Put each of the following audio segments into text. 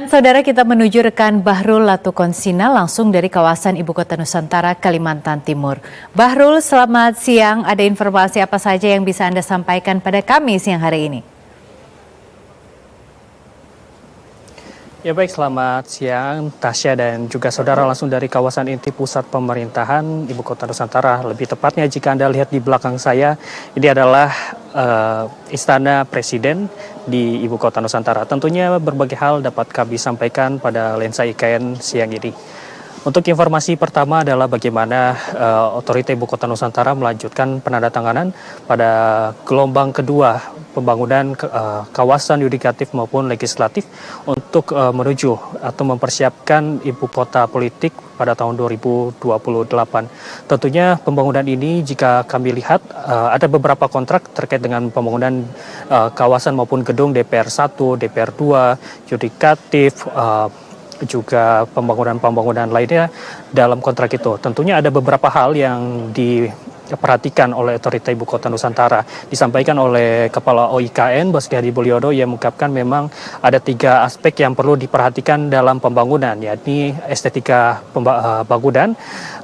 Saudara, kita menuju rekan Bahrul Latukonsina langsung dari kawasan Ibu Kota Nusantara, Kalimantan Timur. Bahrul, selamat siang. Ada informasi apa saja yang bisa Anda sampaikan pada kami siang hari ini? Ya baik, selamat siang Tasya dan juga saudara, langsung dari kawasan inti pusat pemerintahan Ibu Kota Nusantara. Lebih tepatnya jika Anda lihat di belakang saya, ini adalah Istana Presiden di Ibu Kota Nusantara. Tentunya berbagai hal dapat kami sampaikan pada lensa IKN siang ini. Untuk informasi pertama adalah bagaimana Otorita Ibu Kota Nusantara melanjutkan penandatanganan pada gelombang kedua pembangunan kawasan yudikatif maupun legislatif untuk menuju atau mempersiapkan ibu kota politik pada tahun 2028. Tentunya pembangunan ini jika kami lihat ada beberapa kontrak terkait dengan pembangunan kawasan maupun gedung DPR 1, DPR 2, yudikatif, juga pembangunan-pembangunan lainnya dalam kontrak itu. Tentunya ada beberapa hal yang diperhatikan oleh Otorita Ibu Kota Nusantara. Disampaikan oleh Kepala OIKN Basuki Hadimulyono yang mengungkapkan memang ada 3 aspek yang perlu diperhatikan dalam pembangunan, yakni estetika bangunan,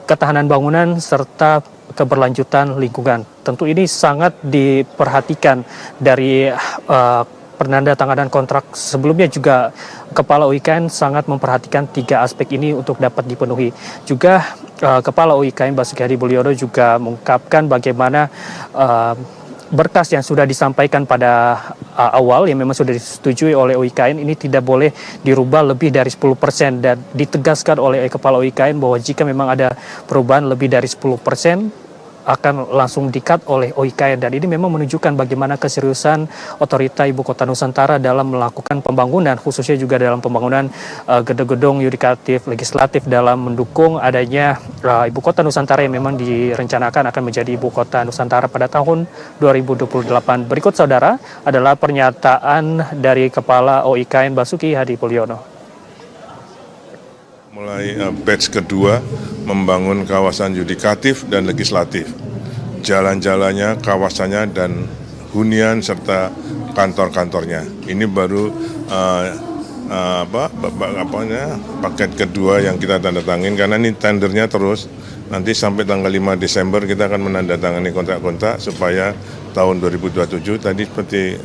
ketahanan bangunan, serta keberlanjutan lingkungan. Tentu ini sangat diperhatikan dari penandatanganan kontrak sebelumnya. Juga Kepala OIKN sangat memperhatikan 3 aspek ini untuk dapat dipenuhi. Juga Kepala OIKN Basuki Hadimulyono juga mengungkapkan bagaimana berkas yang sudah disampaikan pada awal yang memang sudah disetujui oleh OIKN ini tidak boleh dirubah lebih dari 10%, dan ditegaskan oleh Kepala OIKN bahwa jika memang ada perubahan lebih dari 10% akan langsung di-cut oleh OIKN, dan ini memang menunjukkan bagaimana keseriusan Otorita Ibu Kota Nusantara dalam melakukan pembangunan, khususnya juga dalam pembangunan gedung-gedung yudikatif legislatif dalam mendukung adanya Ibu Kota Nusantara yang memang direncanakan akan menjadi Ibu Kota Nusantara pada tahun 2028. Berikut saudara adalah pernyataan dari Kepala OIKN Basuki Hadimulyono. Mulai batch kedua membangun kawasan yudikatif dan legislatif, jalan-jalannya, kawasannya, dan hunian serta kantor-kantornya. Ini baru paket kedua yang kita tanda tangin, karena ini tendernya terus. Nanti sampai tanggal 5 Desember kita akan menandatangani kontrak-kontrak supaya tahun 2027 tadi seperti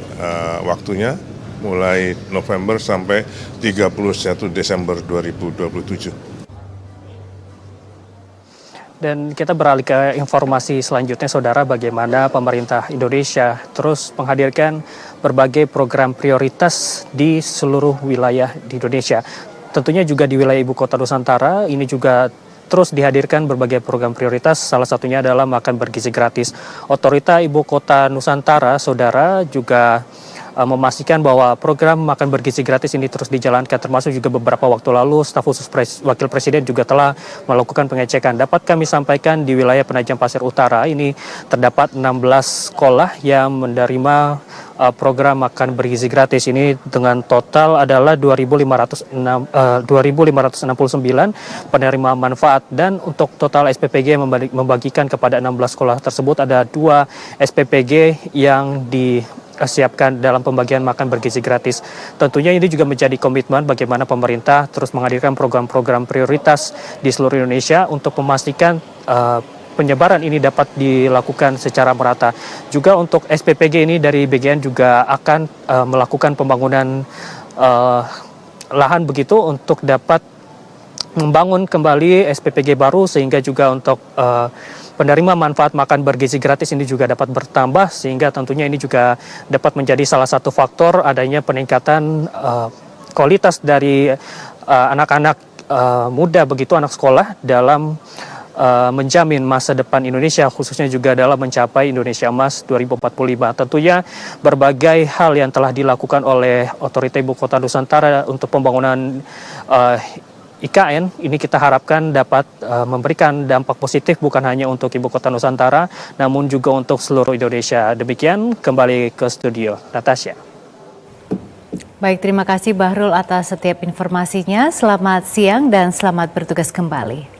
waktunya, mulai November sampai 31 Desember 2027. Dan kita beralih ke informasi selanjutnya, saudara, bagaimana pemerintah Indonesia terus menghadirkan berbagai program prioritas di seluruh wilayah di Indonesia. Tentunya juga di wilayah Ibu Kota Nusantara ini juga terus dihadirkan berbagai program prioritas, salah satunya adalah makan bergizi gratis. Otorita Ibu Kota Nusantara, saudara, juga memastikan bahwa program makan bergizi gratis ini terus dijalankan, termasuk juga beberapa waktu lalu staf khusus Wakil Presiden juga telah melakukan pengecekan. Dapat kami sampaikan di wilayah Penajam Pasir Utara ini terdapat 16 sekolah yang menerima program makan bergizi gratis ini dengan total adalah 2.569 penerima manfaat, dan untuk total SPPG membagikan kepada 16 sekolah tersebut ada 2 SPPG yang disiapkan dalam pembagian makan bergizi gratis. Tentunya ini juga menjadi komitmen bagaimana pemerintah terus menghadirkan program-program prioritas di seluruh Indonesia untuk memastikan penyebaran ini dapat dilakukan secara merata. Juga untuk SPPG ini dari BGN juga akan melakukan pembangunan lahan begitu untuk dapat membangun kembali SPPG baru, sehingga juga untuk penerima manfaat makan bergizi gratis ini juga dapat bertambah, sehingga tentunya ini juga dapat menjadi salah satu faktor adanya peningkatan kualitas dari anak-anak muda begitu, anak sekolah dalam menjamin masa depan Indonesia, khususnya juga dalam mencapai Indonesia Emas 2045. Tentunya berbagai hal yang telah dilakukan oleh Otorita Ibu Kota Nusantara untuk pembangunan IKN ini kita harapkan dapat memberikan dampak positif bukan hanya untuk Ibu Kota Nusantara, namun juga untuk seluruh Indonesia. Demikian, kembali ke studio, Natasha. Baik, terima kasih Bahrul atas setiap informasinya. Selamat siang dan selamat bertugas kembali.